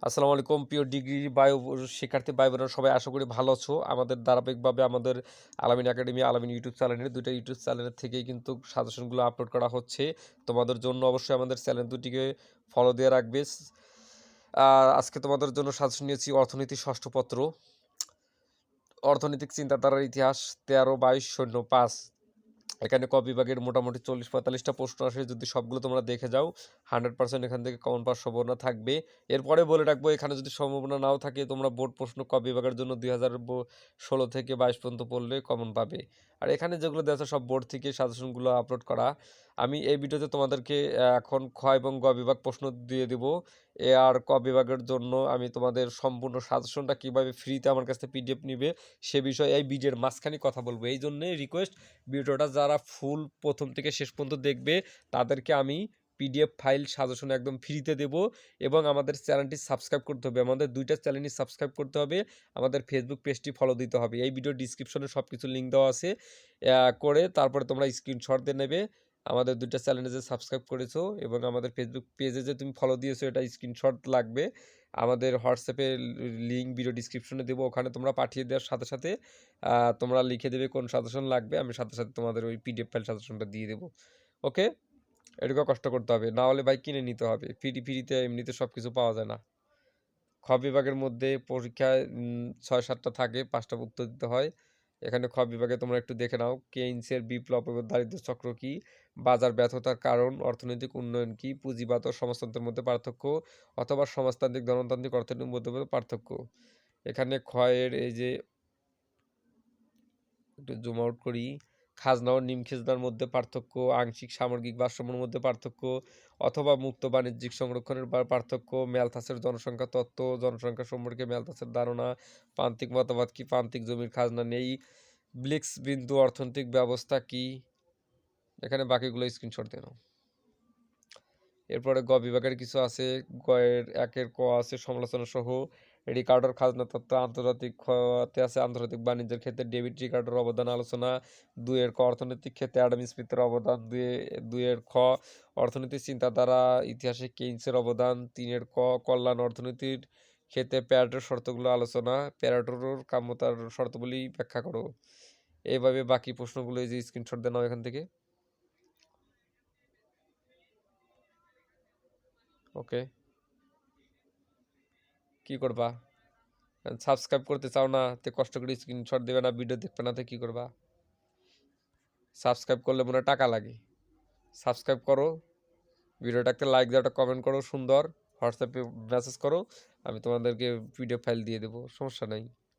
আসসালামু আলাইকুম প্রিয় ডিগ্রি বায়ো শিক্ষার্থী ভাই বোনেরা সবাই আশা করি ভালো আছো। আমাদের ধারাবাহিকভাবে আমাদের আলামিন একাডেমি, আলামিন ইউটিউব চ্যানেলের দুইটা ইউটিউব চ্যানেলের থেকেই কিন্তু সাজেশনগুলো আপলোড করা হচ্ছে। তোমাদের জন্য অবশ্যই আমাদের চ্যানেল দুটিকে ফলো দিয়ে রাখবে। আজকে তোমাদের জন্য সাজেশন নিয়েছি অর্থনীতি ষষ্ঠ পত্র, অর্থনৈতিক চিন্তাধারার ইতিহাস 13-22-05। এখানে ক বিভাগের মোটামুটি 40-45টা প্রশ্ন আসে। যদি সবগুলো তোমরা দেখে যাও 100% এখান থেকে কমন পাওয়ার সম্ভাবনা থাকবে। এরপরে বলে রাখবো, এখানে যদি সম্ভাবনা নাও থাকে তোমরা বোর্ড প্রশ্ন ক বিভাগের জন্য 2016 থেকে 22 পর্যন্ত পড়লে কমন পাবে। আর এখানে যেগুলো দেওয়া আছে সব বোর্ড থেকে সাজেশনগুলো আপলোড করা। আমি এই ভিডিওতে তোমাদেরকে এখন খ এবং গ বিভাগ প্রশ্ন দিয়ে দেবো। এ আর ক বিভাগের জন্য আমি তোমাদের সম্পূর্ণ সাজেশনটা কীভাবে ফ্রিতে আমার কাছ থেকে পিডিএফ নিবে সে বিষয়ে এই ভিডিওর মাঝখানে কথা বলবো। এই জন্যে রিকোয়েস্ট, ভিডিওটা যারা ফুল প্রথম থেকে শেষ পর্যন্ত দেখবে তাদেরকে আমি পিডিএফ ফাইল সাজেশন একদম ফ্রিতে দেব। এবং আমাদের চ্যানেলটি সাবস্ক্রাইব করতে হবে, আমাদের দুইটা চ্যানেলই সাবস্ক্রাইব করতে হবে, আমাদের ফেসবুক পেজটি ফলো দিতে হবে। এই ভিডিও ডিসক্রিপশনে সব কিছু লিঙ্ক দেওয়া আছে, করে তারপরে তোমরা স্ক্রিনশট দিয়ে নেবে আমাদের দুইটা চ্যানেলে যে সাবস্ক্রাইব করেছো এবং আমাদের ফেসবুক পেজে যে তুমি ফলো দিয়েছো এটা স্ক্রিনশট লাগবে। আমাদের হোয়াটসঅ্যাপে লিঙ্ক ভিডিও ডিসক্রিপশনে দেবো, ওখানে তোমরা পাঠিয়ে দেওয়ার সাথে সাথে তোমরা লিখে দেবে কোন সাজেশন লাগবে, আমি সাথে সাথে তোমাদের ওই পিডিএফ ফাইল সাজেশনটা দিয়ে দেবো। ওকে, এটুকু কষ্ট করতে হবে, না হলে ভাই কিনে নিতে হবে। ফ্রিতে এমনিতে সব কিছু পাওয়া যায় না। খ বিভাগের মধ্যে পরীক্ষায় 6-7টা থাকে, 5টা উত্তর দিতে হয়। এখানে খ বিভাগে তোমরা একটু দেখে নাও, কেইনসের বিপ্লব এবং দারিদ্র্য চক্র কি, বাজার ব্যর্থতার কারণ, অর্থনৈতিক উন্নয়ন কি, পুঁজিবাদ ও সমাজতন্ত্রের মধ্যে পার্থক্য, অথবা সমাজতান্ত্রিক ধর্মতান্ত্রিক অর্থনীতির মধ্যে পার্থক্য। এখানে ক্ষয়ের এই যে একটু জুম আউট করি, খাজনা ও নিম খাজনার মধ্যে পার্থক্য, আংশিক সামগ্রিক ভারসাম্যের মধ্যে পার্থক্য, অথবা মুক্ত বাণিজ্যিক সংরক্ষণের পার্থক্য, ম্যালথাসের জনসংখ্যা তত্ত্ব, জনসংখ্যা সম্পর্কে ম্যালথাসের ধারণা, প্রান্তিক মতবাদ কি, প্রান্তিক জমির খাজনা নেই, ব্লিক্স বিন্দু অর্থনৈতিক ব্যবস্থা কি। এখানে বাকিগুলো স্ক্রিনশট দিয়ে নাও। এরপরে গ বিভাগের কিছু আছে, গয়ের 1-এর ক আছে সমালোচনা সহ, রিকার্ডোর খাজনা তত্ত্ব, আন্তর্জাতিক খতে আছে আন্তর্জাতিক বাণিজ্যের ক্ষেত্রে ডেভিড রিকার্ডোর অবদান আলোচনা, 2-এর ক অর্থনৈতিক ক্ষেত্রে অ্যাডাম স্মিথের অবদান, 2-এর খ অর্থনৈতিক চিন্তাধারা ইতিহাসে কেইনসের অবদান, 3-এর ক কল্যাণ অর্থনীতির ক্ষেত্রে প্যারেটোর শর্তগুলো আলোচনা, প্যারেটোর কাম্যতার শর্তগুলি ব্যাখ্যা করো। এইভাবে বাকি প্রশ্নগুলো এই যে স্ক্রিনশট দেন এখান থেকে। ওকে, কি করবা? সাবস্ক্রাইব করতে চাও না তে কষ্ট করে স্ক্রিনশট দেবে না, ভিডিও দেখবে না, তে কী করবা? সাবস্ক্রাইব করলে মনে হয় টাকা লাগে। সাবস্ক্রাইব করো, ভিডিওটাকে লাইক দাও, একটা কমেন্ট করো সুন্দর, হোয়াটসঅ্যাপে মেসেজ করো, আমি তোমাদেরকে পিডিএফ ফাইল দিয়ে দেবো, সমস্যা নাই।